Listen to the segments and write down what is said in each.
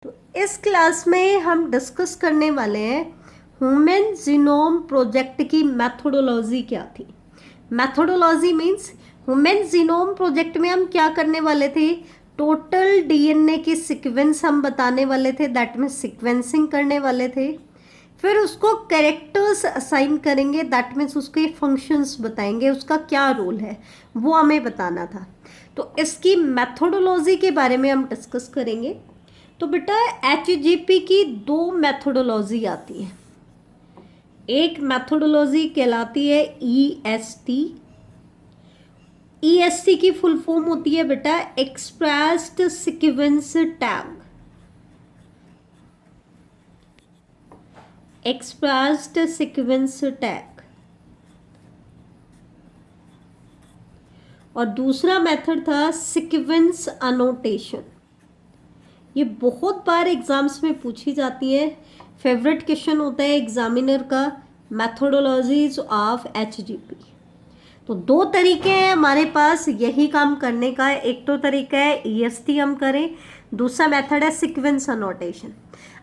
तो इस क्लास में हम डिस्कस करने वाले हैं ह्यूमन जीनोम प्रोजेक्ट की मैथोडोलॉजी क्या थी। Methodology means human genome project में हम क्या करने वाले थे, टोटल डीएनए की सीक्वेंस हम बताने वाले थे, दैट मीन्स सीक्वेंसिंग करने वाले थे। फिर उसको कैरेक्टर्स असाइन करेंगे, दैट मीन्स उसके फंक्शंस बताएंगे, उसका क्या रोल है वो हमें बताना था। तो इसकी मैथोडोलॉजी के बारे में हम डिस्कस करेंगे। तो बेटा एचजीपी की दो मैथोडोलॉजी आती है। एक मैथोडोलॉजी कहलाती है ईएसटी। ईएसटी की फुल फॉर्म होती है बेटा expressed sequence tag. Expressed sequence tag. और दूसरा मेथड था सीक्वेंस अनोटेशन। ये बहुत बार एग्जाम्स में पूछी जाती है, फेवरेट क्वेश्चन होता है एग्जामिनर का, मैथोडोलॉजीज ऑफ एचजीपी। तो दो तरीके हैं हमारे पास यही काम करने का। एक तो तरीका है ईएसटी हम करें, दूसरा मेथड है सीक्वेंस अनोटेशन।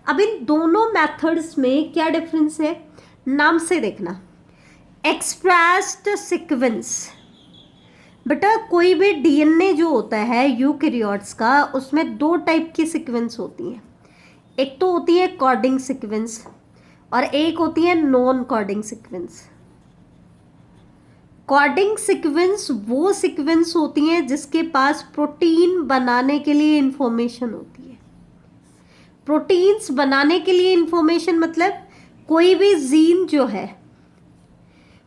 अब इन दोनों मेथड्स में क्या डिफरेंस है, नाम से देखना। एक्सप्रेस्ड सीक्वेंस, बेटा कोई भी डीएनए जो होता है यूकैरियोट्स का, उसमें दो टाइप की सीक्वेंस होती हैं। एक तो होती है कोडिंग सीक्वेंस और एक होती है non coding sequence. Coding sequence वो सीक्वेंस होती हैं जिसके पास प्रोटीन बनाने के लिए इंफॉर्मेशन होती है। प्रोटीन्स बनाने के लिए इंफॉर्मेशन मतलब कोई भी जीन जो है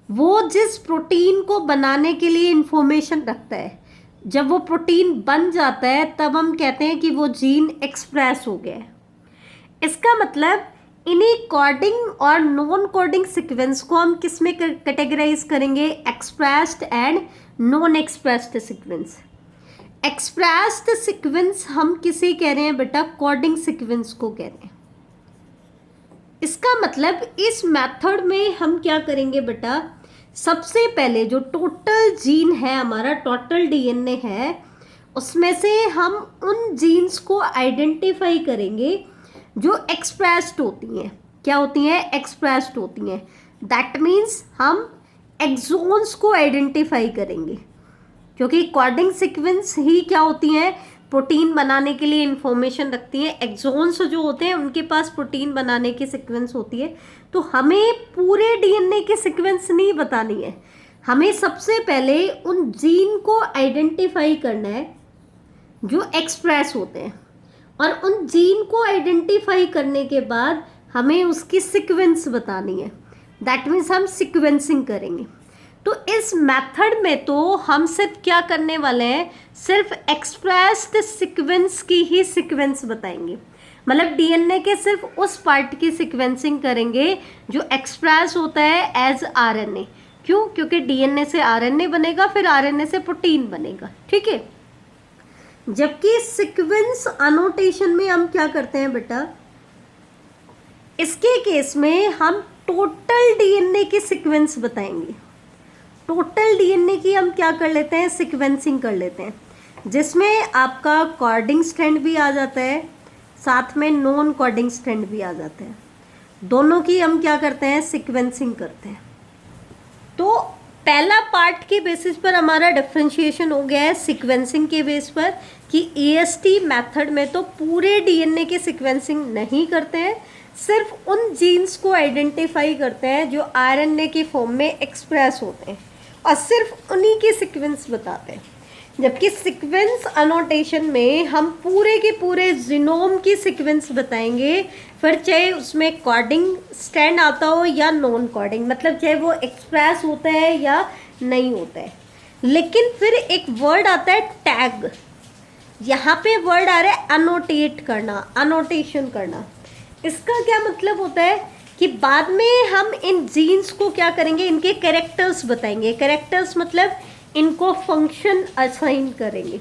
वो जिस प्रोटीन को बनाने के लिए इंफॉर्मेशन रखता है, जब वो प्रोटीन बन जाता है तब हम कहते हैं कि वो जीन एक्सप्रेस हो गया है। इसका मतलब इन्हीं कोडिंग और नॉन कोडिंग सीक्वेंस को हम किस में कैटेगराइज करेंगे, expressed and non expressed sequence. Expressed sequence हम किसे कह रहे हैं बेटा, कोडिंग सीक्वेंस को कह रहे हैं। इसका मतलब इस मेथड में हम क्या करेंगे बेटा, सबसे पहले जो टोटल जीन है हमारा, टोटल डीएनए है, उसमें से हम उन जीन्स को आइडेंटिफाई करेंगे जो एक्सप्रेस्ड होती हैं। क्या होती हैं, एक्सप्रेस्ड होती हैं। दैट मीन्स हम एक्सोन्स को आइडेंटिफाई करेंगे, क्योंकि कोडिंग सीक्वेंस ही क्या होती हैं, प्रोटीन बनाने के लिए इंफॉर्मेशन रखती हैं। एक्सोन्स जो होते हैं उनके पास प्रोटीन बनाने की सीक्वेंस होती है। तो हमें पूरे डीएनए की सीक्वेंस नहीं बतानी है, हमें सबसे पहले उन जीन को आइडेंटिफाई करना है जो एक्सप्रेस होते हैं, और उन जीन को आइडेंटिफाई करने के बाद हमें उसकी सीक्वेंस बतानी है। दैट मीन्स हम सीक्वेंसिंग करेंगे। तो इस मेथड में तो हम सिर्फ क्या करने वाले हैं, सिर्फ एक्सप्रेस्ड सीक्वेंस की ही सीक्वेंस बताएंगे। मतलब डीएनए के सिर्फ उस पार्ट की सीक्वेंसिंग करेंगे जो एक्सप्रेस होता है एज आरएनए। क्यों, क्योंकि डीएनए से आरएनए बनेगा, फिर आरएनए से प्रोटीन बनेगा, ठीक है। जबकि सीक्वेंस अनोटेशन में हम क्या करते हैं बेटा, इसके केस में हम टोटल डीएनए की सीक्वेंस बताएंगे। टोटल डीएनए की हम क्या कर लेते हैं, सीक्वेंसिंग कर लेते हैं, जिसमें आपका कोडिंग स्ट्रैंड भी आ जाता है, साथ में नॉन कोडिंग स्ट्रैंड भी आ जाता है। दोनों की हम क्या करते हैं, सीक्वेंसिंग करते हैं। तो पहला पार्ट के बेसिस पर हमारा डिफरेंशिएशन हो गया है सीक्वेंसिंग के बेस पर, कि ईएसटी मेथड में तो पूरे डीएनए की सीक्वेंसिंग नहीं करते हैं, सिर्फ उन जीन्स को आइडेंटिफाई करते हैं जो आरएनए की फॉर्म में एक्सप्रेस होते हैं, और सिर्फ उन्हीं की सीक्वेंस बताते हैं। जबकि सीक्वेंस अनोटेशन में हम पूरे के पूरे जीनोम की सीक्वेंस बताएंगे, फिर चाहे उसमें कोडिंग स्ट्रैंड आता हो या नॉन कोडिंग, मतलब चाहे वो एक्सप्रेस होता है या नहीं होता है। लेकिन फिर एक वर्ड आता है टैग, यहाँ पे वर्ड आ रहा है अनोटेट करना, अनोटेशन करना। इसका क्या मतलब होता है कि बाद में हम इन जीन्स को क्या करेंगे, इनके कैरेक्टर्स बताएंगे। कैरेक्टर्स मतलब इनको फंक्शन असाइन करेंगे।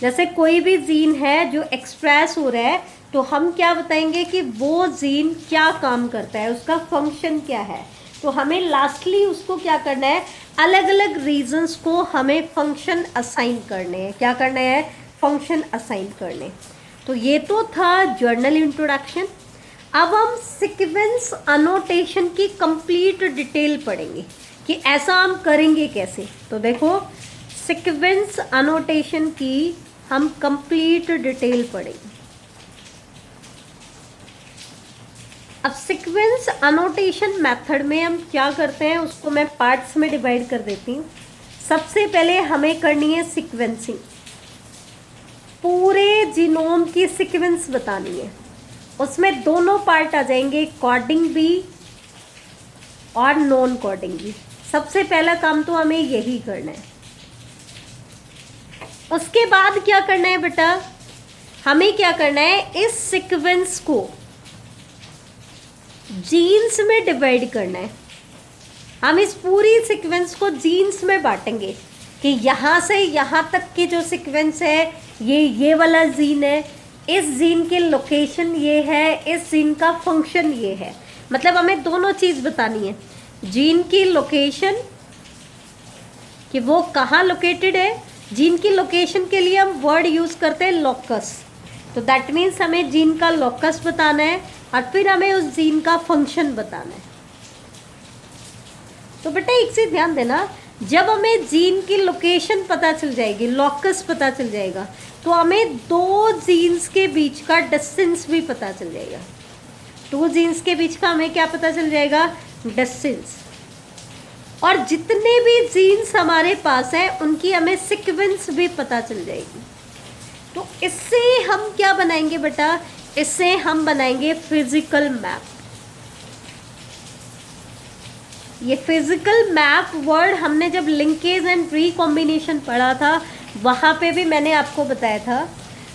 जैसे कोई भी जीन है जो एक्सप्रेस हो रहा है, तो हम क्या बताएंगे कि वो जीन क्या काम करता है, उसका फंक्शन क्या है। तो हमें लास्टली उसको क्या करना है, अलग अलग रीजंस को हमें फंक्शन असाइन करने हैं। क्या करना है, फंक्शन असाइन करने। तो ये तो था जर्नल इंट्रोडक्शन। अब हम सीक्वेंस अनोटेशन की कंप्लीट डिटेल पढ़ेंगे कि ऐसा हम करेंगे कैसे। तो देखो, सीक्वेंस अनोटेशन की हम कंप्लीट डिटेल पढ़ेंगे। अब सीक्वेंस अनोटेशन मेथड में हम क्या करते हैं उसको मैं पार्ट्स में डिवाइड कर देती हूँ। सबसे पहले हमें करनी है सीक्वेंसिंग, पूरे जीनोम की सीक्वेंस बतानी है। उसमें दोनों पार्ट आ जाएंगे, कोडिंग भी और नॉन कोडिंग भी। सबसे पहला काम तो हमें यही करना है। उसके बाद क्या करना है बेटा, हमें क्या करना है, इस सीक्वेंस को जीन्स में डिवाइड करना है। हम इस पूरी सीक्वेंस को जीन्स में बांटेंगे कि यहाँ से यहाँ तक की जो सीक्वेंस है ये वाला जीन है, इस जीन की लोकेशन ये है, इस जीन का फंक्शन ये है। मतलब हमें दोनों चीज़ बतानी है, जीन की लोकेशन कि वो कहाँ लोकेटेड है। जीन की लोकेशन के लिए हम वर्ड यूज़ करते हैं लोकस, तो दैट मीन्स हमें जीन का लोकस बताना है और फिर हमें उस जीन का फंक्शन बताना है। तो बेटा एक चीज ध्यान देना, जब हमें जीन की लोकेशन पता चल जाएगी, लोकस पता चल जाएगा, तो हमें दो जीन्स के बीच का डिस्टेंस भी पता चल जाएगा। दो जीन्स के बीच का हमें क्या पता चल जाएगा, डिस्टेंस। और जितने भी जीन्स हमारे पास हैं उनकी हमें सीक्वेंस भी पता चल जाएगी। तो इससे हम क्या बनाएंगे बेटा, इससे हम बनाएंगे फिजिकल मैप। ये फिजिकल मैप वर्ड हमने जब लिंकेज एंड रिकॉम्बिनेशन पढ़ा था वहाँ पे भी मैंने आपको बताया था।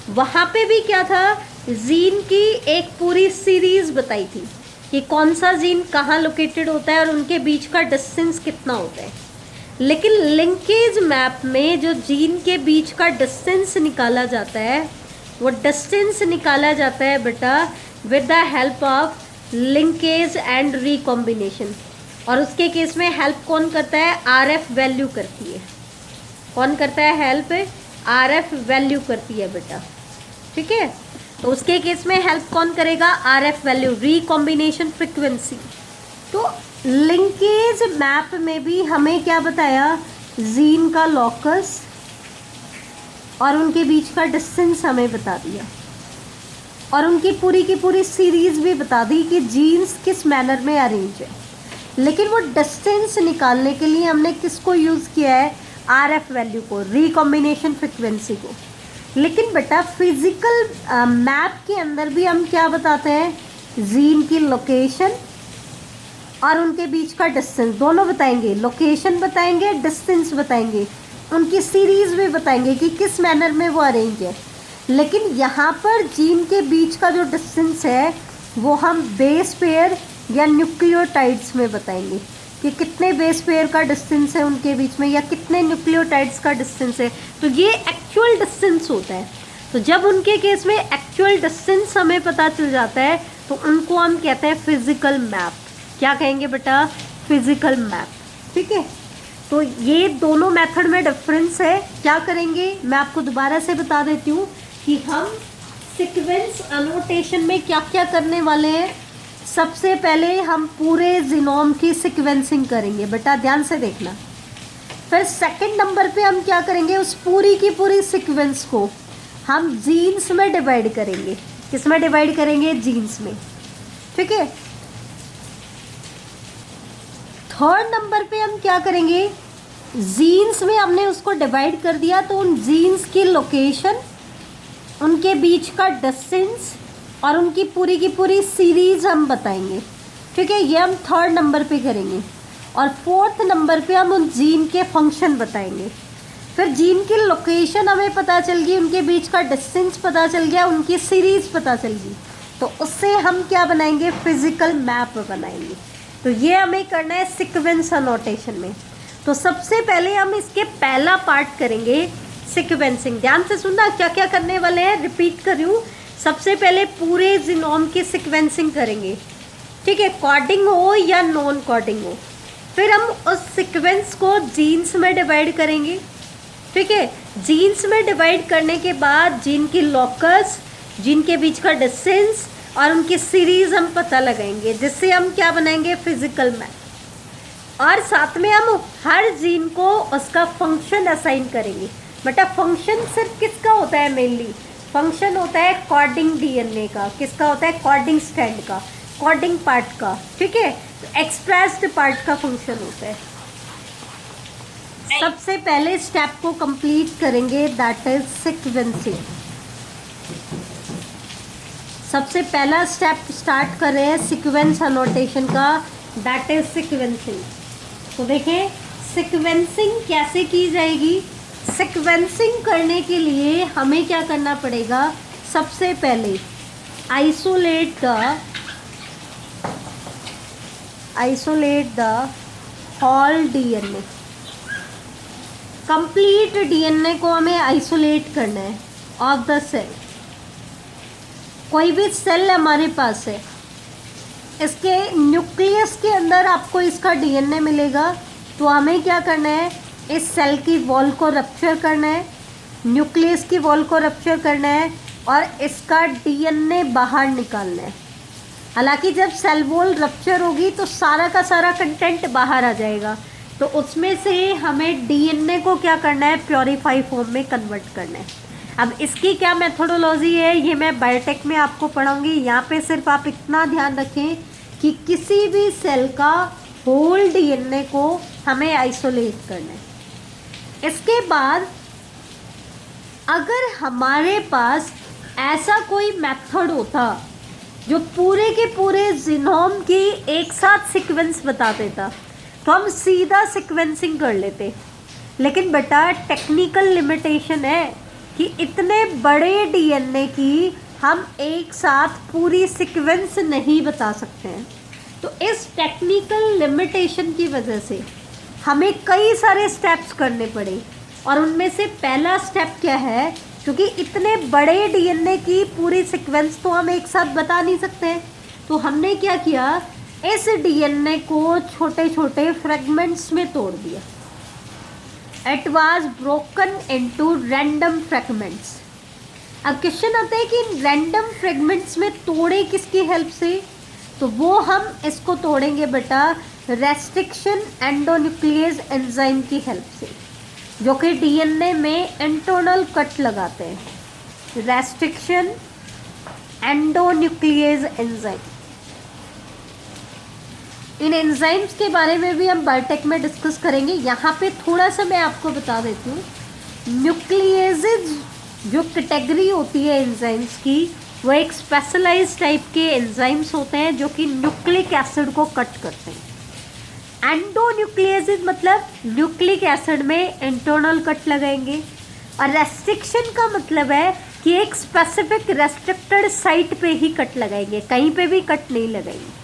वहाँ पे भी क्या था, जीन की एक पूरी सीरीज बताई थी कि कौन सा जीन कहाँ लोकेटेड होता है और उनके बीच का डिस्टेंस कितना होता है। लेकिन लिंकेज मैप में जो जीन के बीच का डिस्टेंस निकाला जाता है, वो डिस्टेंस निकाला जाता है बेटा with the help of linkage and recombination. और उसके केस में हेल्प कौन करता है, आरएफ वैल्यू करती है। कौन करता है हेल्प, आरएफ वैल्यू करती है बेटा, ठीक है। तो उसके केस में हेल्प कौन करेगा, आरएफ वैल्यू, रिकॉम्बिनेशन फ्रीक्वेंसी। तो लिंकेज मैप में भी हमें क्या बताया, जीन का लॉकस और उनके बीच का डिस्टेंस हमें बता दिया, और उनकी पूरी की पूरी सीरीज भी बता दी कि जीन्स किस मैनर में अरेंज है। लेकिन वो डिस्टेंस निकालने के लिए हमने किसको यूज़ किया है, आरएफ वैल्यू को, रिकॉम्बिनेशन फ्रीक्वेंसी को। लेकिन बेटा फिजिकल मैप के अंदर भी हम क्या बताते हैं, जीन की लोकेशन और उनके बीच का डिस्टेंस, दोनों बताएंगे। लोकेशन बताएंगे, डिस्टेंस बताएंगे, उनकी सीरीज भी बताएंगे कि किस मैनर में वो अरेंज है। लेकिन यहाँ पर जीन के बीच का जो डिस्टेंस है वो हम बेस पेयर या न्यूक्लियोटाइड्स में बताएंगे कि कितने बेस पेयर का डिस्टेंस है उनके बीच में, या कितने न्यूक्लियोटाइड्स का डिस्टेंस है। तो ये एक्चुअल डिस्टेंस होता है। तो जब उनके केस में एक्चुअल डिस्टेंस हमें पता चल जाता है तो उनको हम कहते हैं फिजिकल मैप। क्या कहेंगे बेटा, फिजिकल मैप, ठीक है। तो ये दोनों मेथड में डिफरेंस है। क्या करेंगे मैं आपको दोबारा से बता देती हूँ कि हम सीक्वेंस अनोटेशन में क्या क्या करने वाले हैं। सबसे पहले हम पूरे जीनोम की सीक्वेंसिंग करेंगे, बेटा ध्यान से देखना। फिर सेकंड नंबर पे हम क्या करेंगे, उस पूरी की पूरी सीक्वेंस को हम जीन्स में डिवाइड करेंगे। किस में डिवाइड करेंगे, जीन्स में, ठीक है। थर्ड नंबर पे हम क्या करेंगे, जीन्स में हमने उसको डिवाइड कर दिया तो उन जीन्स की लोकेशन, उनके बीच का डिस्टेंस और उनकी पूरी की पूरी सीरीज हम बताएंगे, ठीक है। ये हम थर्ड नंबर पे करेंगे। और फोर्थ नंबर पे हम उन जीन के फंक्शन बताएंगे। फिर जीन की लोकेशन हमें पता चल गई, उनके बीच का डिस्टेंस पता चल गया, उनकी सीरीज पता चल गई, तो उससे हम क्या बनाएंगे, फिजिकल मैप बनाएंगे। तो ये हमें करना है सीक्वेंस अनोटेशन में। तो सबसे पहले हम इसके पहला पार्ट करेंगे सीक्वेंसिंग। ध्यान से सुनना क्या क्या करने वाले हैं, रिपीट कर रही हूँ। सबसे पहले पूरे जीनोम की सीक्वेंसिंग करेंगे, ठीक है, कोडिंग हो या नॉन कोडिंग हो। फिर हम उस सीक्वेंस को जीन्स में डिवाइड करेंगे, ठीक है। जीन्स में डिवाइड करने के बाद जीन की लॉकस, जिनके बीच का डिस्टेंस और उनकी सीरीज हम पता लगाएंगे, जिससे हम क्या बनाएंगे, फिजिकल मैप। और साथ में हम हर जीन को उसका फंक्शन असाइन करेंगे। बेटा फंक्शन सिर्फ किसका होता है, मेनली फंक्शन होता है कॉर्डिंग डीएनए का। किसका होता है, कॉर्डिंग स्ट्रैंड का, कॉर्डिंग पार्ट का, ठीक है। तो एक्सप्रेस्ड पार्ट का फंक्शन होता है। सबसे पहले स्टेप को कंप्लीट करेंगे, दैट इज सीक्वेंसिंग। सबसे पहला स्टेप स्टार्ट कर रहे हैं सीक्वेंस अनोटेशन का, दैट इज सीक्वेंसिंग। तो देखें सीक्वेंसिंग कैसे की जाएगी। सीक्वेंसिंग करने के लिए हमें क्या करना पड़ेगा, सबसे पहले isolate the whole DNA. Complete DNA को हमें आइसोलेट करना है ऑफ द सेल। कोई भी सेल हमारे पास है, इसके न्यूक्लियस के अंदर आपको इसका डीएनए मिलेगा। तो हमें क्या करना है, इस सेल की वॉल को रप्चर करना है, न्यूक्लियस की वॉल को रप्चर करना है और इसका डीएनए बाहर निकालना है। हालांकि जब सेल वॉल रप्चर होगी तो सारा का सारा कंटेंट बाहर आ जाएगा। तो उसमें से हमें डीएनए को क्या करना है, प्योरीफाई फॉर्म में कन्वर्ट करना है। अब इसकी क्या मेथोडोलॉजी है, ये मैं बायोटेक में आपको पढ़ाऊंगी। यहाँ पे सिर्फ आप इतना ध्यान रखें कि किसी भी सेल का होल डीएनए को हमें आइसोलेट करना है। इसके बाद अगर हमारे पास ऐसा कोई मेथड होता जो पूरे के पूरे जीनोम की एक साथ सीक्वेंस बता देता, तो हम सीधा सीक्वेंसिंग कर लेते। लेकिन बेटा टेक्निकल लिमिटेशन है कि इतने बड़े डीएनए की हम एक साथ पूरी सीक्वेंस नहीं बता सकते हैं। तो इस टेक्निकल लिमिटेशन की वजह से हमें कई सारे स्टेप्स करने पड़े। और उनमें से पहला स्टेप क्या है, क्योंकि इतने बड़े डीएनए की पूरी सीक्वेंस तो हम एक साथ बता नहीं सकते। तो हमने क्या किया, इस डीएनए को छोटे छोटे फ्रेगमेंट्स में तोड़ दिया। It was broken into random fragments. अब क्वेश्चन आता है कि रैंडम फ्रेगमेंट्स में तोड़े किसकी हेल्प से, तो वो हम इसको तोड़ेंगे बेटा रेस्ट्रिक्शन एंडोन्यूक्लियस एंजाइम की हेल्प से, जो कि डीएनए में इंटरनल कट लगाते हैं। रेस्ट्रिक्शन एंडोन्यूक्लियस एंजाइम, इन एंजाइम्स के बारे में भी हम बायोटेक में डिस्कस करेंगे। यहाँ पे थोड़ा सा मैं आपको बता देती हूँ, न्यूक्लियेजेज जो कैटेगरी होती है एंजाइम्स की, वो एक स्पेशलाइज्ड टाइप के एंजाइम्स होते हैं जो कि न्यूक्लिक एसिड को कट करते हैं। एंडोन्यूक्लियेजेज मतलब न्यूक्लिक एसिड में इंटरनल कट लगाएंगे। और रेस्ट्रिक्शन का मतलब है कि एक स्पेसिफिक रेस्ट्रिक्टेड साइट पे ही कट लगाएंगे, कहीं पे भी कट नहीं लगाएंगे।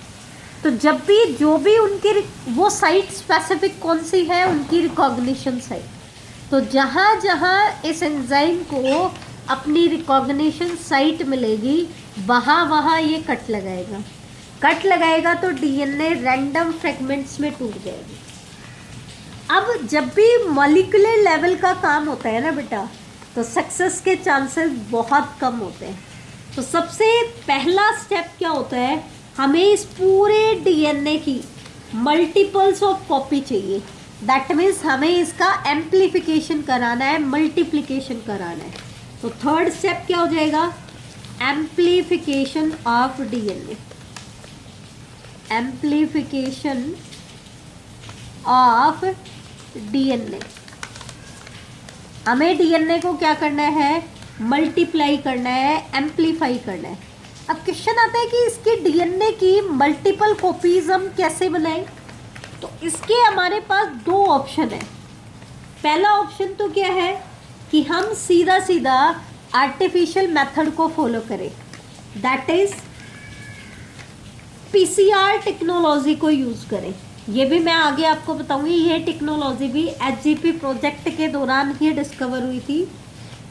तो जब भी जो भी उनकी वो साइट स्पेसिफिक कौन सी है, उनकी रिकॉग्निशन साइट, तो जहाँ जहाँ इस एंजाइम को अपनी रिकॉग्निशन साइट मिलेगी वहाँ वहाँ ये कट लगाएगा। कट लगाएगा तो डीएनए रैंडम फ्रेगमेंट्स में टूट जाएगी। अब जब भी मॉलिक्यूलर लेवल का काम होता है ना बेटा, तो सक्सेस के चांसेस बहुत कम होते हैं। तो सबसे पहला स्टेप क्या होता है, हमें इस पूरे डीएनए की मल्टीपल्स ऑफ कॉपी चाहिए। दैट मीन्स हमें इसका एम्प्लीफिकेशन कराना है, मल्टीप्लिकेशन कराना है। तो थर्ड स्टेप क्या हो जाएगा, amplification of DNA. Amplification of DNA, हमें डीएनए को क्या करना है, मल्टीप्लाई करना है, एम्प्लीफाई करना है। अब क्वेश्चन आता है कि इसके डीएनए की मल्टीपल कॉपीज हम कैसे बनाएं। तो इसके हमारे पास दो ऑप्शन है। पहला ऑप्शन तो क्या है कि हम सीधा सीधा आर्टिफिशियल मेथड को फॉलो करें, दैट इज पीसीआर टेक्नोलॉजी को यूज़ करें। ये भी मैं आगे आपको बताऊंगी। ये टेक्नोलॉजी भी एचजीपी प्रोजेक्ट के दौरान ही डिस्कवर हुई थी।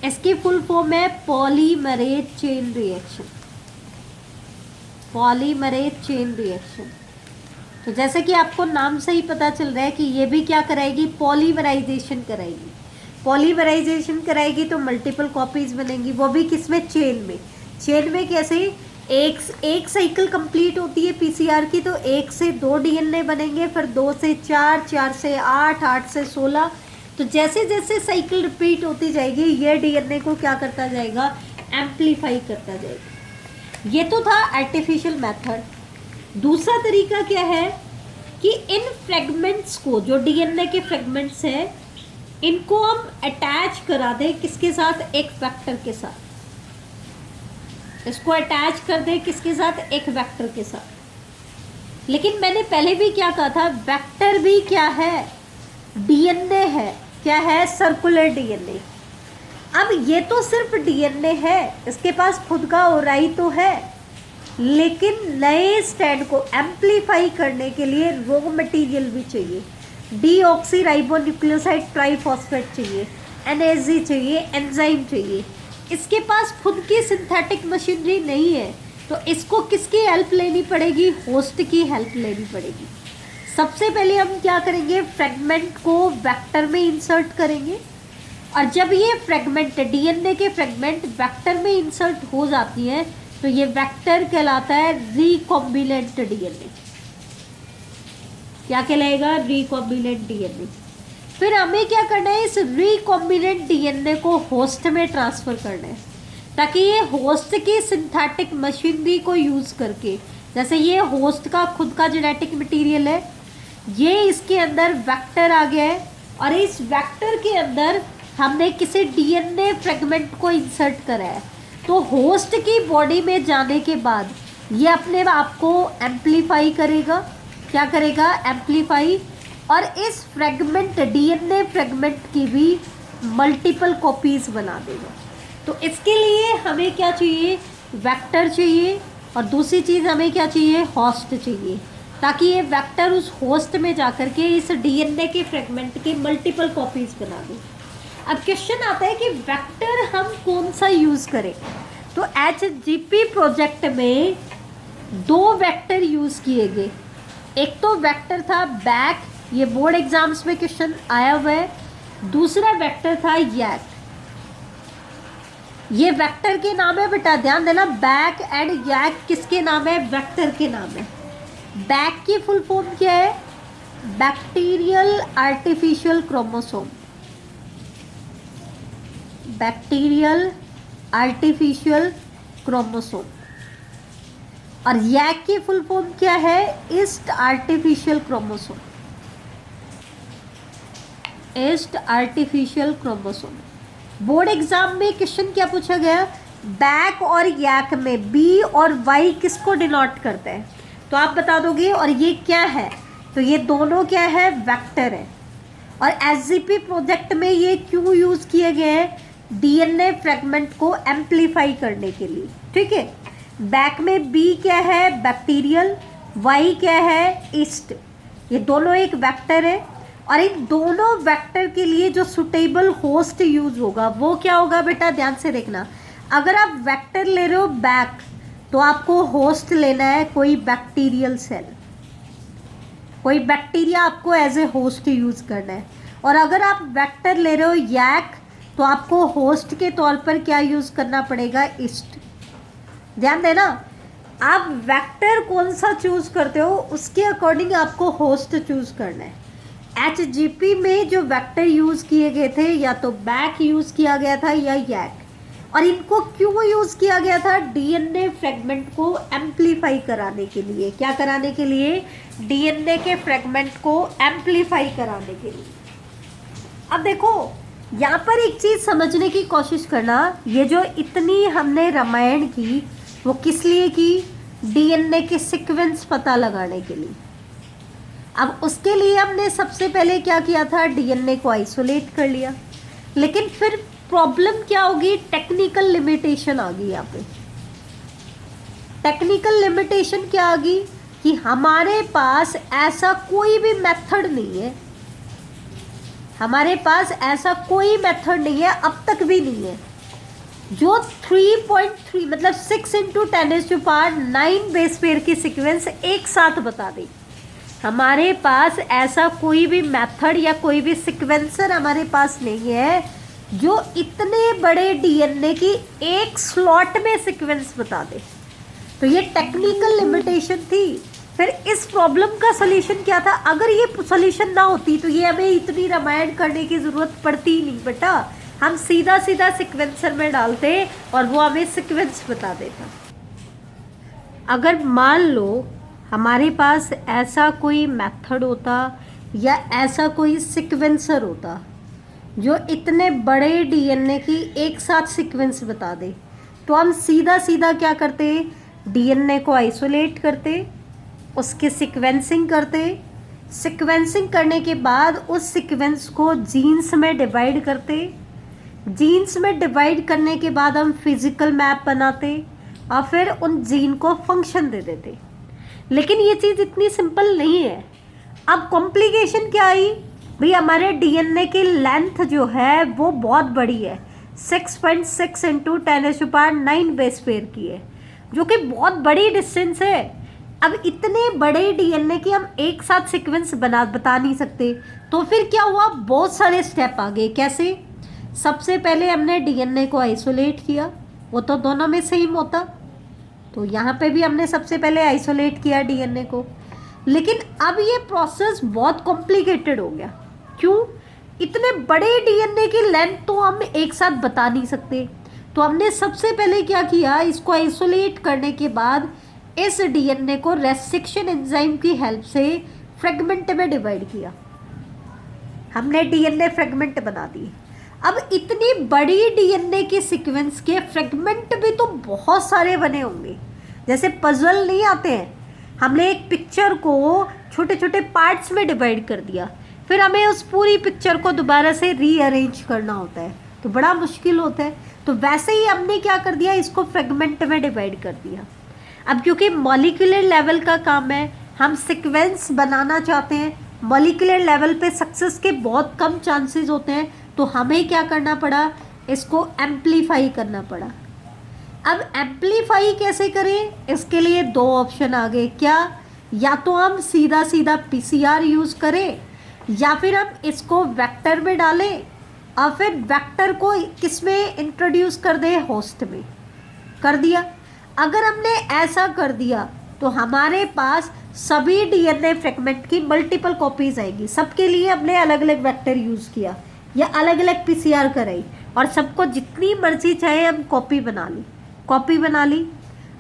इसकी फुल फॉर्म है polymerase chain reaction. Polymerase chain reaction, तो जैसे कि आपको नाम से ही पता चल रहा है कि ये भी क्या कराएगी, पॉलीमराइजेशन कराएगी। पॉलीमराइजेशन कराएगी तो मल्टीपल कॉपीज बनेंगी, वो भी किसमें, चेन में। चेन में कैसे, एक साइकिल कंप्लीट होती है पीसीआर की तो 1 से 2 डीएनए बनेंगे, फिर 2 से 4, 4 से 8, 8 से 16। तो जैसे जैसे साइकिल रिपीट होती जाएगी ये डीएनए को क्या करता जाएगा, एम्पलीफाई करता जाएगा। ये तो था आर्टिफिशियल मेथड। दूसरा तरीका क्या है कि इन फ्रेगमेंट्स को, जो डीएनए के फ्रेगमेंट्स हैं, इनको हम अटैच करा दें किसके साथ, एक वेक्टर के साथ। इसको अटैच कर दे किसके साथ, एक वेक्टर के साथ। लेकिन मैंने पहले भी क्या कहा था, वेक्टर भी क्या है, डीएनए है। क्या है, सर्कुलर डीएनए। अब ये तो सिर्फ डीएनए है, इसके पास खुद का ओराई तो है, लेकिन नए स्ट्रैंड को एम्पलीफाई करने के लिए रॉ मटेरियल भी चाहिए। डीऑक्सी राइबोन्यूक्लियोसाइड ट्राइफॉस्फेट चाहिए, एनएसजी चाहिए, एंजाइम चाहिए। इसके पास खुद की सिंथेटिक मशीनरी नहीं है, तो इसको किसकी हेल्प लेनी पड़ेगी, होस्ट की हेल्प लेनी पड़ेगी। सबसे पहले हम क्या करेंगे, फ्रेगमेंट को वेक्टर में इंसर्ट करेंगे, और जब ये फ्रेगमेंट, डीएनए के फ्रेगमेंट वेक्टर में इंसर्ट हो जाती हैं तो ये वेक्टर कहलाता है रिकॉम्बिनेंट डीएनए। क्या कहलाएगा, रिकॉम्बिनेंट डीएनए। फिर हमें क्या करना है, इस रिकॉम्बिनेंट डीएनए को होस्ट में ट्रांसफ़र करना है, ताकि ये होस्ट की सिंथेटिक मशीनरी को यूज़ करके, जैसे ये होस्ट का खुद का जेनेटिक मटेरियल है, ये इसके अंदर वेक्टर आ गया है, और इस वेक्टर के अंदर हमने किसी डीएनए फ्रेगमेंट को इंसर्ट करा है, तो होस्ट की बॉडी में जाने के बाद ये अपने आप को एम्पलीफाई करेगा। क्या करेगा, एम्पलीफाई। और इस फ्रेगमेंट, डीएनए फ्रेगमेंट की भी मल्टीपल कॉपीज़ बना देगा। तो इसके लिए हमें क्या चाहिए, वेक्टर चाहिए, और दूसरी चीज़ हमें क्या चाहिए, होस्ट चाहिए, ताकि ये वेक्टर उस होस्ट में जाकर के इस डीएनए के फ्रेगमेंट के मल्टीपल कॉपीज़ बना दे। अब क्वेश्चन आता है कि वेक्टर हम कौन सा यूज़ करें। तो HGP प्रोजेक्ट में 2 वेक्टर यूज़ किए गए। एक तो वेक्टर था बैक, ये बोर्ड एग्जाम्स में क्वेश्चन आया हुआ है। दूसरा वेक्टर था यैक। ये वेक्टर के नाम है बेटा, ध्यान देना, बैक एंड यैक किसके नाम है, वेक्टर के नाम है। बैक की फुल फॉर्म क्या है, bacterial artificial chromosome. Bacterial artificial chromosome. और यैक की फुल फॉर्म क्या है, yeast artificial chromosome. Yeast artificial chromosome. Board exam में क्वेश्चन क्या पूछा गया, बैक और यैक में बी और वाई किसको डिनोट करते हैं, तो आप बता दोगे। और ये क्या है, तो ये दोनों क्या है, वेक्टर है। और एसजीपी प्रोजेक्ट में ये क्यों यूज़ किए गए हैं, डीएनए फ्रेगमेंट को एम्पलीफाई करने के लिए। ठीक है, बैक में बी क्या है, बैक्टीरियल, वाई क्या है, ईस्ट। ये दोनों एक वेक्टर है, और इन दोनों वेक्टर के लिए जो सुटेबल होस्ट यूज होगा वो क्या होगा बेटा, ध्यान से देखना। अगर आप वेक्टर ले रहे हो बैक, तो आपको होस्ट लेना है कोई बैक्टीरियल सेल, कोई बैक्टीरिया आपको एज ए होस्ट यूज़ करना है। और अगर आप वेक्टर ले रहे हो यैक, तो आपको होस्ट के तौर पर क्या यूज़ करना पड़ेगा, ईस्ट। ध्यान देना, आप वेक्टर कौन सा चूज़ करते हो उसके अकॉर्डिंग आपको होस्ट चूज़ करना है। HGP में जो वेक्टर यूज़ किए गए थे, या तो बैक यूज़ किया गया था या यैक। और इनको क्यों यूज़ किया गया था, डीएनए फ्रेगमेंट को एम्पलीफाई कराने के लिए। क्या कराने के लिए, डीएनए के फ्रेगमेंट को एम्पलीफाई कराने के लिए। अब देखो यहाँ पर एक चीज़ समझने की कोशिश करना, ये जो इतनी हमने रामायण की वो किस लिए की, डीएनए के सीक्वेंस पता लगाने के लिए। अब उसके लिए हमने सबसे पहले क्या किया था, डीएनए को आइसोलेट कर लिया। लेकिन फिर प्रॉब्लम क्या होगी, टेक्निकल लिमिटेशन आ गई। यहाँ पे टेक्निकल लिमिटेशन क्या आ गई कि हमारे पास ऐसा कोई भी मेथड नहीं है, हमारे पास ऐसा कोई मेथड नहीं है, अब तक भी नहीं है, जो 3.3 मतलब 6 × 10⁹ बेस पेयर की सीक्वेंस एक साथ बता दें। हमारे पास ऐसा कोई भी मेथड या कोई भी सीक्वेंसर हमारे पास नहीं है जो इतने बड़े डीएनए की एक स्लॉट में सीक्वेंस बता दे। तो ये टेक्निकल लिमिटेशन थी। फिर इस प्रॉब्लम का सॉल्यूशन क्या था? अगर ये सॉल्यूशन ना होती तो ये हमें इतनी रामायण करने की ज़रूरत पड़ती ही नहीं बेटा। हम सीधा सीधा सीक्वेंसर में डालते और वो हमें सीक्वेंस बता देता। अगर मान लो हमारे पास ऐसा कोई मेथड होता या ऐसा कोई सीक्वेंसर होता जो इतने बड़े डीएनए की एक साथ सीक्वेंस बता दे, तो हम सीधा सीधा क्या करते? डीएनए को आइसोलेट करते, उसकी सीक्वेंसिंग करते, सीक्वेंसिंग करने के बाद उस सीक्वेंस को जीन्स में डिवाइड करते, जीन्स में डिवाइड करने के बाद हम फिजिकल मैप बनाते और फिर उन जीन को फंक्शन दे देते। लेकिन ये चीज़ इतनी सिंपल नहीं है। अब कॉम्प्लिकेशन क्या आई भाई? हमारे डीएनए की लेंथ जो है वो बहुत बड़ी है, 6.6 इंटू 10⁻⁹ बेस पेयर की है, जो कि बहुत बड़ी डिस्टेंस है। अब इतने बड़े डीएनए की हम एक साथ सीक्वेंस बता नहीं सकते। तो फिर क्या हुआ? बहुत सारे स्टेप आ गए। कैसे? सबसे पहले हमने डीएनए को आइसोलेट किया, वो तो दोनों में सेम होता, तो यहाँ पे भी हमने सबसे पहले आइसोलेट किया डीएनए को। लेकिन अब ये प्रोसेस बहुत कॉम्प्लिकेटेड हो गया। क्यों? इतने बड़े डीएनए की लेंथ तो हम एक साथ बता नहीं सकते। तो हमने सबसे पहले क्या किया? इसको आइसोलेट करने के बाद इस डीएनए को रेस्ट्रिक्शन एंजाइम की हेल्प से फ्रेगमेंट में डिवाइड किया। हमने डीएनए फ्रेगमेंट बना दिए। अब इतनी बड़ी डीएनए के सीक्वेंस के फ्रेगमेंट भी तो बहुत सारे बने होंगे। जैसे पजल नहीं आते हैं, हमने एक पिक्चर को छोटे छोटे पार्ट्स में डिवाइड कर दिया, फिर हमें उस पूरी पिक्चर को दोबारा से रीअरेंज करना होता है, तो बड़ा मुश्किल होता है। तो वैसे ही हमने क्या कर दिया? इसको फ्रेगमेंट में डिवाइड कर दिया। अब क्योंकि मॉलिक्यूलर लेवल का काम है, हम सीक्वेंस बनाना चाहते हैं, मॉलिक्यूलर लेवल पे सक्सेस के बहुत कम चांसेस होते हैं, तो हमें क्या करना पड़ा? इसको एम्पलीफाई करना पड़ा। अब एम्पलीफाई कैसे करें? इसके लिए दो ऑप्शन आ गए। क्या? या तो हम सीधा सीधा पीसीआर यूज़ करें, या फिर हम इसको वेक्टर में डालें और फिर वेक्टर को किस में इंट्रोड्यूस कर दें? होस्ट में कर दिया। अगर हमने ऐसा कर दिया तो हमारे पास सभी डीएनए फ्रेगमेंट की मल्टीपल कॉपीज आएगी। सबके लिए हमने अलग अलग वेक्टर यूज़ किया या अलग अलग पीसीआर कराई और सबको जितनी मर्जी चाहे हम कॉपी बना ली।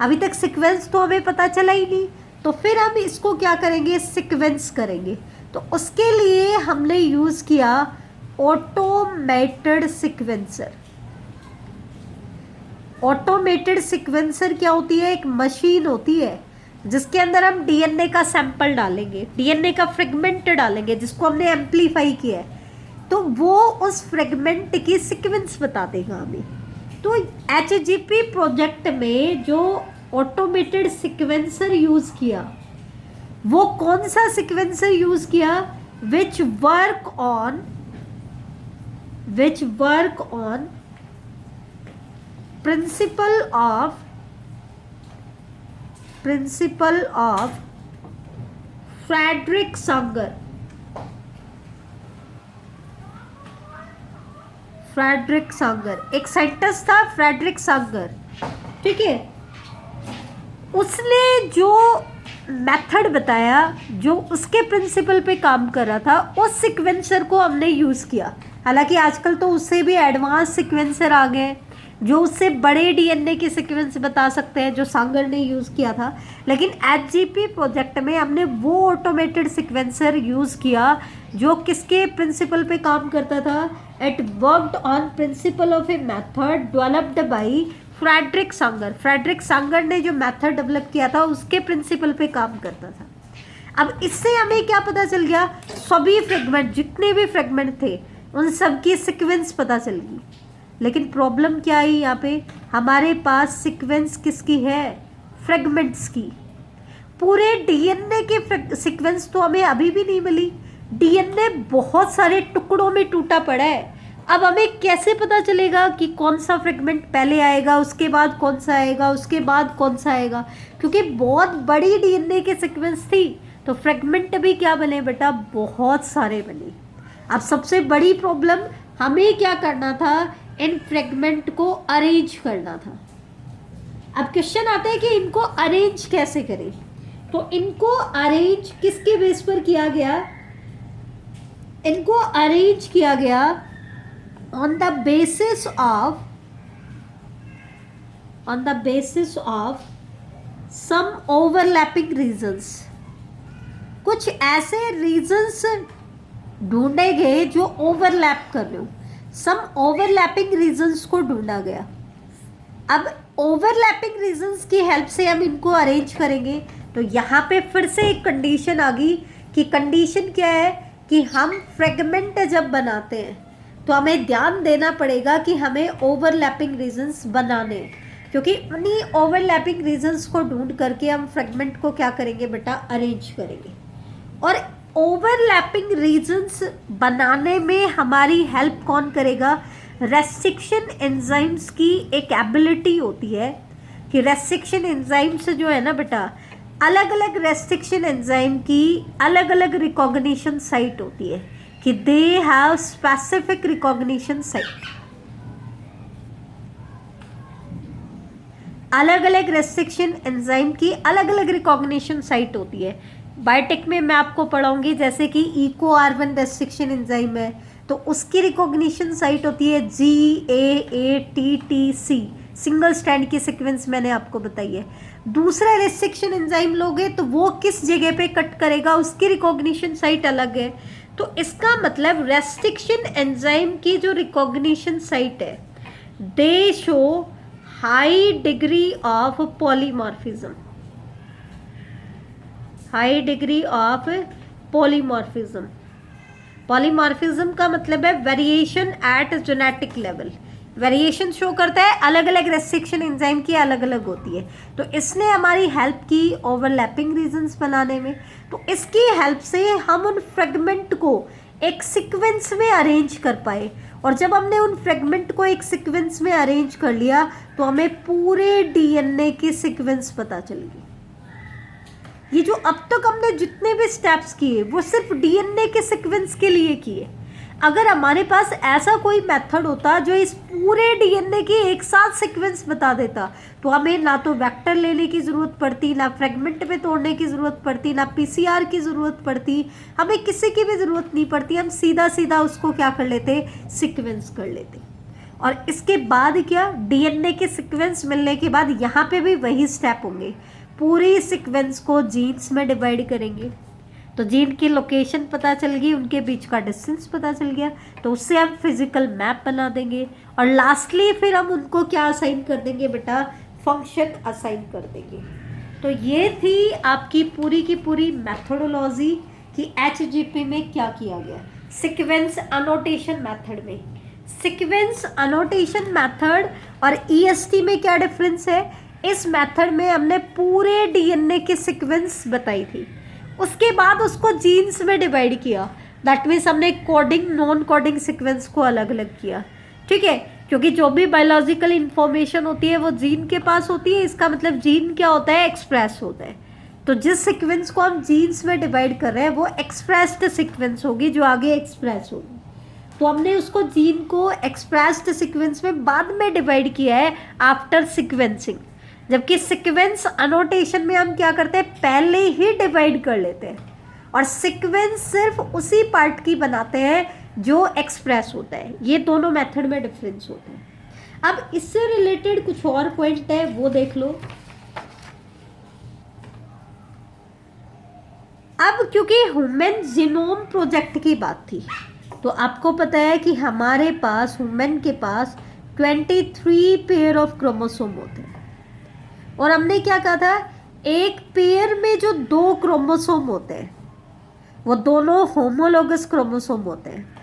अभी तक सीक्वेंस तो हमें पता चला ही नहीं, तो फिर हम इसको क्या करेंगे? सीक्वेंस करेंगे। तो उसके लिए हमने यूज़ किया ऑटोमेटेड सीक्वेंसर। ऑटोमेटेड सीक्वेंसर क्या होती है? एक मशीन होती है जिसके अंदर हम डीएनए का सैंपल डालेंगे, डीएनए का फ्रेगमेंट डालेंगे जिसको हमने एम्पलीफाई किया है, तो वो उस फ्रेगमेंट की सीक्वेंस बता देगा हमें। तो एचजीपी प्रोजेक्ट में जो ऑटोमेटेड सीक्वेंसर यूज़ किया, वो कौन सा सीक्वेंसर यूज़ किया? Which work on principle of Frederick Sanger. एक साइंटिस्ट था फ्रेडरिक सांगर, ठीक है। उसने जो मेथड बताया, जो उसके प्रिंसिपल पे काम कर रहा था, उस सीक्वेंसर को हमने यूज़ किया। हालांकि आजकल तो उससे भी एडवांस सीक्वेंसर आ गए जो उससे बड़े डीएनए की सीक्वेंस बता सकते हैं, जो सांगर ने यूज़ किया था। लेकिन एचजीपी प्रोजेक्ट में हमने वो ऑटोमेटेड सीक्वेंसर यूज़ किया जो किसके प्रिंसिपल पे काम करता था? It worked on principle of a method developed by Frederick Sanger. Frederick Sanger ने जो मेथड डेवलप किया था उसके प्रिंसिपल पे काम करता था। अब इससे हमें क्या पता चल गया? सभी फ्रेगमेंट, जितने भी फ्रेगमेंट थे, उन सब की सीक्वेंस पता चल गई। लेकिन प्रॉब्लम क्या आई यहाँ पे? हमारे पास सीक्वेंस किसकी है? फ्रेगमेंट्स की। पूरे डीएनए के सीक्वेंस तो हमें अभी भी नहीं मिली। डीएनए बहुत सारे टुकड़ों में टूटा पड़ा है। अब हमें कैसे पता चलेगा कि कौन सा फ्रेगमेंट पहले आएगा, उसके बाद कौन सा आएगा, उसके बाद कौन सा आएगा? क्योंकि बहुत बड़ी डीएनए की सीक्वेंस थी, तो फ्रेगमेंट भी क्या बने बेटा? बहुत सारे बने। अब सबसे बड़ी प्रॉब्लम, हमें क्या करना था, इन फ्रेगमेंट को अरेंज करना था। अब क्वेश्चन आता है कि इनको अरेंज कैसे करें, तो इनको अरेंज किसके बेस पर किया गया, इनको अरेंज किया गया on the basis of some overlapping regions. कुछ ऐसे रीजंस ढूंढे गए जो ओवरलैप कर रहे हो, सम ओवरलैपिंग रीजंस को ढूंढा गया। अब ओवरलैपिंग रीजंस की हेल्प से हम इनको अरेंज करेंगे। तो यहाँ पे फिर से एक कंडीशन आ गई कि कंडीशन क्या है कि हम फ्रेगमेंट जब बनाते हैं तो हमें ध्यान देना पड़ेगा कि हमें ओवरलैपिंग रीजंस बनाने हैं, क्योंकि उन्हीं ओवरलैपिंग रीजंस को ढूंढ करके हम फ्रेगमेंट को क्या करेंगे बेटा, अरेंज करेंगे। और ओवरलैपिंग रीजंस बनाने में हमारी हेल्प कौन करेगा, रेस्ट्रिक्शन एंजाइम्स की एक एबिलिटी होती है कि रेस्ट्रिक्शन एंजाइम्स जो है ना बेटा, अलग अलग रेस्ट्रिक्शन एंजाइम की अलग अलग रिकॉग्निशन साइट होती है कि they have specific recognition site. अलग अलग रेस्ट्रिक्शन एंजाइम की अलग अलग रिकॉग्निशन साइट होती है। बायोटेक में मैं आपको पढ़ाऊंगी, जैसे कि इको R1 रेस्ट्रिक्शन एंजाइम है तो उसकी रिकॉग्निशन साइट होती है GAATTC, सिंगल स्ट्रैंड की सीक्वेंस मैंने आपको बताई है। दूसरा रेस्ट्रिक्शन एंजाइम लोगे तो वो किस जगह पे कट करेगा, उसकी रिकॉग्निशन साइट अलग है। तो इसका मतलब रेस्ट्रिक्शन एंजाइम की जो रिकॉग्निशन साइट है, दे show high degree of polymorphism, high degree of polymorphism. Polymorphism का मतलब है variation at genetic level, variation show करता है, अलग अलग रेस्ट्रिक्शन एंजाइम की अलग अलग होती है। तो इसने हमारी हेल्प की ओवरलैपिंग रीजंस बनाने में। तो इसकी हेल्प से हम उन फ्रेगमेंट को एक सीक्वेंस में अरेंज कर पाए, और जब हमने उन फ्रेगमेंट को एक सीक्वेंस में अरेंज कर लिया तो हमें पूरे DNA की सीक्वेंस पता चल गई। ये जो अब तक हमने जितने भी स्टेप्स किए वो सिर्फ DNA के सीक्वेंस के लिए किए। अगर हमारे पास ऐसा कोई मेथड होता जो इस पूरे DNA की एक साथ सीक्वेंस बता देता तो हमें ना तो वेक्टर लेने की ज़रूरत पड़ती, ना फ्रेगमेंट में तोड़ने की ज़रूरत पड़ती, ना PCR की ज़रूरत पड़ती, हमें किसी की भी ज़रूरत नहीं पड़ती। हम सीधा सीधा उसको क्या कर लेते, सीक्वेंस कर लेते। और इसके बाद क्या, DNA के सीक्वेंस मिलने के बाद यहाँ पे भी वही स्टेप होंगे, पूरी सीक्वेंस को जीन्स में डिवाइड करेंगे। तो जीन की लोकेशन पता चल गई, उनके बीच का डिस्टेंस पता चल गया, तो उससे हम फिजिकल मैप बना देंगे। और लास्टली फिर हम उनको क्या असाइन कर देंगे बेटा, फंक्शन असाइन कर देंगे। तो ये थी आपकी पूरी की पूरी मेथोडोलॉजी कि HGP में क्या किया गया सीक्वेंस अनोटेशन मेथड में। सीक्वेंस अनोटेशन मेथड और EST में क्या डिफरेंस है, इस मेथड में हमने पूरे DNA की सीक्वेंस बताई थी, उसके बाद उसको जीन्स में डिवाइड किया। दैट मीन्स हमने कोडिंग नॉन कोडिंग सीक्वेंस को अलग अलग किया, ठीक है, क्योंकि जो भी बायोलॉजिकल इंफॉर्मेशन होती है वो जीन के पास होती है। इसका मतलब जीन क्या होता है, एक्सप्रेस होता है। तो जिस सीक्वेंस को हम जीन्स में डिवाइड कर रहे हैं वो एक्सप्रेस्ड सीक्वेंस होगी जो आगे एक्सप्रेस होगी। तो हमने उसको जीन को एक्सप्रेस्ड सीक्वेंस में बाद में डिवाइड किया है आफ्टर सीक्वेंसिंग, जबकि सीक्वेंस अनोटेशन में हम क्या करते हैं, पहले ही डिवाइड कर लेते हैं और सीक्वेंस सिर्फ उसी पार्ट की बनाते हैं जो एक्सप्रेस होता है। ये दोनों मेथड में डिफरेंस होता है। अब इससे रिलेटेड कुछ और पॉइंट है वो देख लो। अब क्योंकि ह्यूमन जीनोम प्रोजेक्ट की बात थी तो आपको पता है कि हमारे पास ह्यूमन के पास 23 पेयर ऑफ क्रोमोसोम होते हैं, और हमने क्या कहा था, एक पेयर में जो 2 क्रोमोसोम होते हैं वो दोनों होमोलोगस क्रोमोसोम होते हैं।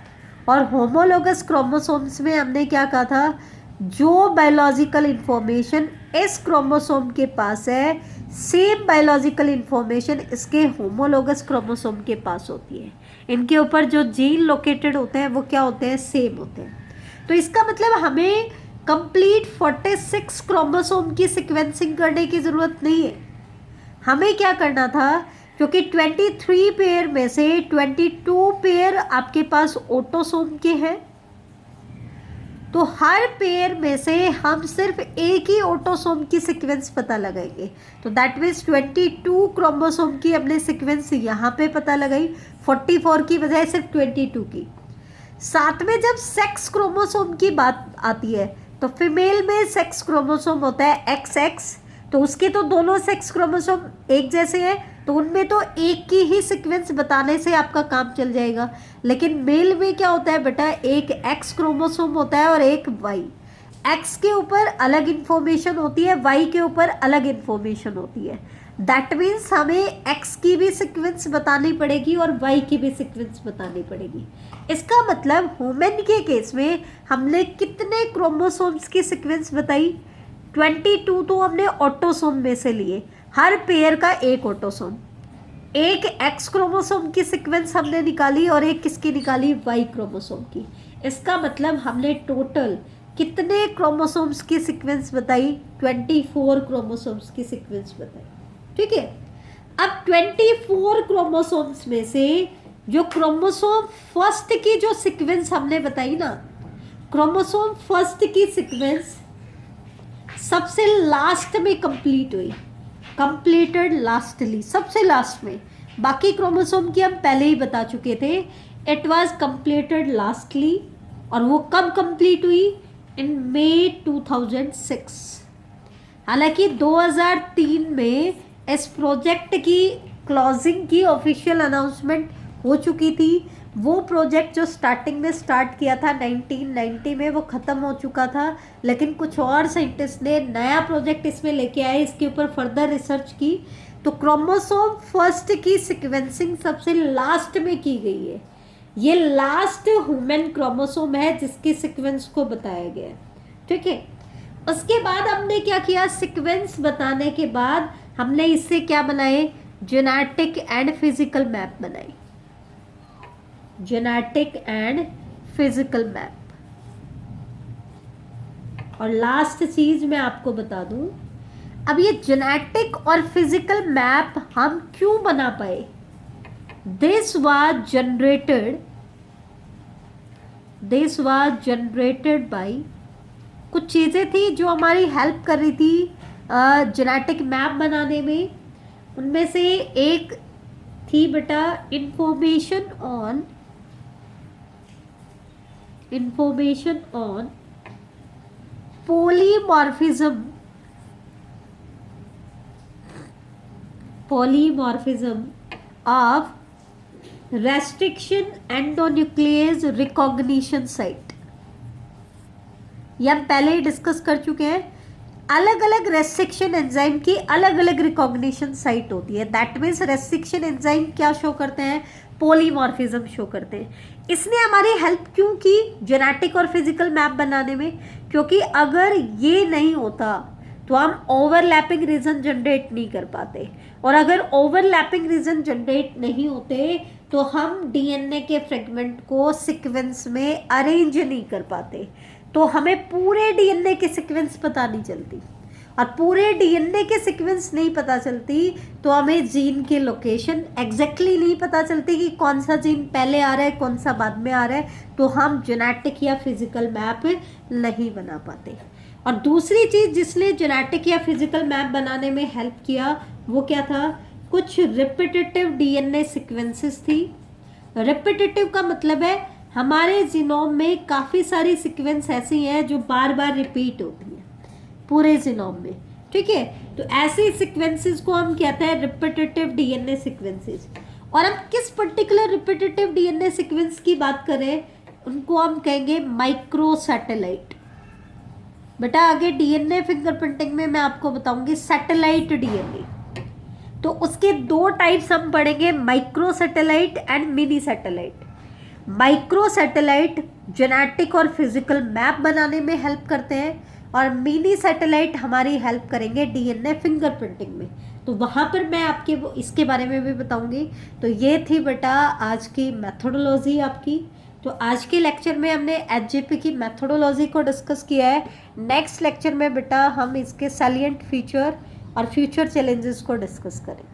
और होमोलोगस क्रोमोसोम्स में हमने क्या कहा था, जो बायोलॉजिकल इंफॉर्मेशन इस क्रोमोसोम के पास है सेम बायोलॉजिकल इंफॉर्मेशन इसके होमोलोगस क्रोमोसोम के पास होती है। इनके ऊपर जो जीन लोकेटेड होते हैं वो क्या होते हैं, सेम होते हैं। तो इसका मतलब हमें कंप्लीट 46 क्रोमोसोम की सीक्वेंसिंग करने की ज़रूरत नहीं है। हमें क्या करना था, क्योंकि 23 पेयर में से 22 पेयर आपके पास ऑटोसोम के हैं तो हर पेयर में से हम सिर्फ एक ही ऑटोसोम की सीक्वेंस पता लगाएंगे। तो दैट मीन्स 22 क्रोमोसोम की हमने सीक्वेंस यहाँ पे पता लगाई, 44 की बजाय सिर्फ 22 की। साथ में जब सेक्स क्रोमोसोम की बात आती है तो फीमेल में सेक्स क्रोमोसोम होता है XX, तो उसके तो दोनों सेक्स क्रोमोसोम एक जैसे हैं, तो उनमें तो एक की ही सीक्वेंस बताने से आपका काम चल जाएगा। लेकिन मेल में क्या होता है बेटा, एक X क्रोमोसोम होता है और एक Y। X के ऊपर अलग इंफॉर्मेशन होती है, Y के ऊपर अलग इंफॉर्मेशन होती है। दैट मीन्स हमें X की भी सीक्वेंस बतानी पड़ेगी और Y की भी सीक्वेंस बतानी पड़ेगी। इसका मतलब ह्यूमन के केस में हमने कितने क्रोमोसोम्स की सीक्वेंस बताई, 22 तो हमने ऑटोसोम में से लिए, हर पेयर का एक ऑटोसोम, एक X क्रोमोसोम की सीक्वेंस हमने निकाली और एक किसकी निकाली, Y क्रोमोसोम की। इसका मतलब हमने टोटल कितने क्रोमोसोम्स की सीक्वेंस बताई, 24 क्रोमोसोम्स की सीक्वेंस बताई। ठीक है, अब 24 क्रोमोसोम्स में से जो क्रोमोसोम फर्स्ट की जो सीक्वेंस हमने बताई ना, क्रोमोसोम फर्स्ट की सीक्वेंस सबसे लास्ट में कंप्लीट हुई, कंप्लीटेड लास्टली, सबसे लास्ट में। बाकी क्रोमोसोम की हम पहले ही बता चुके थे, इट वाज कंप्लीटेड लास्टली, और वो कब कंप्लीट हुई, इन मई 2006। हालांकि 2003 में इस प्रोजेक्ट की क्लोजिंग की ऑफिशियल अनाउंसमेंट हो चुकी थी। वो प्रोजेक्ट जो स्टार्टिंग में स्टार्ट किया था 1990 में, वो ख़त्म हो चुका था, लेकिन कुछ और साइंटिस्ट ने नया प्रोजेक्ट इसमें लेके आए, इसके ऊपर फर्दर रिसर्च की। तो क्रोमोसोम फर्स्ट की सीक्वेंसिंग सबसे लास्ट में की गई है। ये लास्ट ह्यूमन क्रोमोसोम है जिसकी सीक्वेंस को बताया गया है। ठीक है, उसके बाद हमने क्या किया, सीक्वेंस बताने के बाद हमने इससे क्या बनाए, जेनेटिक एंड फिजिकल मैप बनाए, जेनेटिक एंड फिजिकल मैप। और लास्ट चीज मैं आपको बता दूं, अब ये जेनेटिक और फिजिकल मैप हम क्यों बना पाए, दिस वाज जनरेटेड बाय, कुछ चीज़ें थी जो हमारी हेल्प कर रही थी जेनेटिक मैप बनाने में। उनमें से एक थी बेटा information on polymorphism of restriction endonuclease recognition site. ये हम पहले ही डिस्कस कर चुके हैं। अलग अलग रेस्ट्रिक्शन एंजाइम की अलग अलग रिकॉग्निशन साइट होती है। दैट मीन्स रेस्ट्रिक्शन एंजाइम क्या शो करते हैं, पॉलीमॉर्फिज्म शो करते हैं। इसने हमारी हेल्प क्यों की जेनेटिक और फिजिकल मैप बनाने में, क्योंकि अगर ये नहीं होता तो हम ओवरलैपिंग रीजन जनरेट नहीं कर पाते, और अगर ओवरलैपिंग रीजन जनरेट नहीं होते तो हम डीएनए के फ्रेगमेंट को सीक्वेंस में अरेंज नहीं कर पाते, तो हमें पूरे डीएनए के सीक्वेंस पता नहीं चलती, और पूरे डीएनए के सीक्वेंस नहीं पता चलती तो हमें जीन की लोकेशन एग्जैक्टली नहीं पता चलती कि कौन सा जीन पहले आ रहा है कौन सा बाद में आ रहा है, तो हम जेनेटिक या फिजिकल मैप नहीं बना पाते। और दूसरी चीज़ जिसने जेनेटिक या फिजिकल मैप बनाने में हेल्प किया वो क्या था, कुछ रिपीटेटिव डीएनए सीक्वेंसेस थी। रिपीटेटिव का मतलब है हमारे जीनोम में काफ़ी सारी सीक्वेंस ऐसी हैं जो बार बार रिपीट होती हैं पूरे जीनोम में। ठीक है, तो ऐसी सीक्वेंसेस को हम कहते हैं रिपीटेटिव डीएनए सीक्वेंसेस। और हम किस पर्टिकुलर रिपीटेटिव डीएनए सीक्वेंस की बात करें, उनको हम कहेंगे माइक्रोसैटेलाइट। बेटा आगे डीएनए फिंगरप्रिंटिंग में मैं आपको बताऊंगी सैटेलाइट डीएनए। तो उसके दो टाइप्स हम पढ़ेंगे, microsatellite and mini satellite. Microsatellite genetic और फिजिकल मैप बनाने में हेल्प करते हैं, और मिनी सैटेलाइट हमारी हेल्प करेंगे डीएनए फिंगरप्रिंटिंग में। तो वहाँ पर मैं आपके इसके बारे में भी बताऊंगी। तो ये थी बेटा आज की मेथोडोलॉजी आपकी। तो आज के लेक्चर में हमने एचजीपी की मेथोडोलॉजी को डिस्कस किया है। नेक्स्ट लेक्चर में बेटा हम इसके सैलिएंट फीचर और फ्यूचर चैलेंजेस को डिस्कस करें।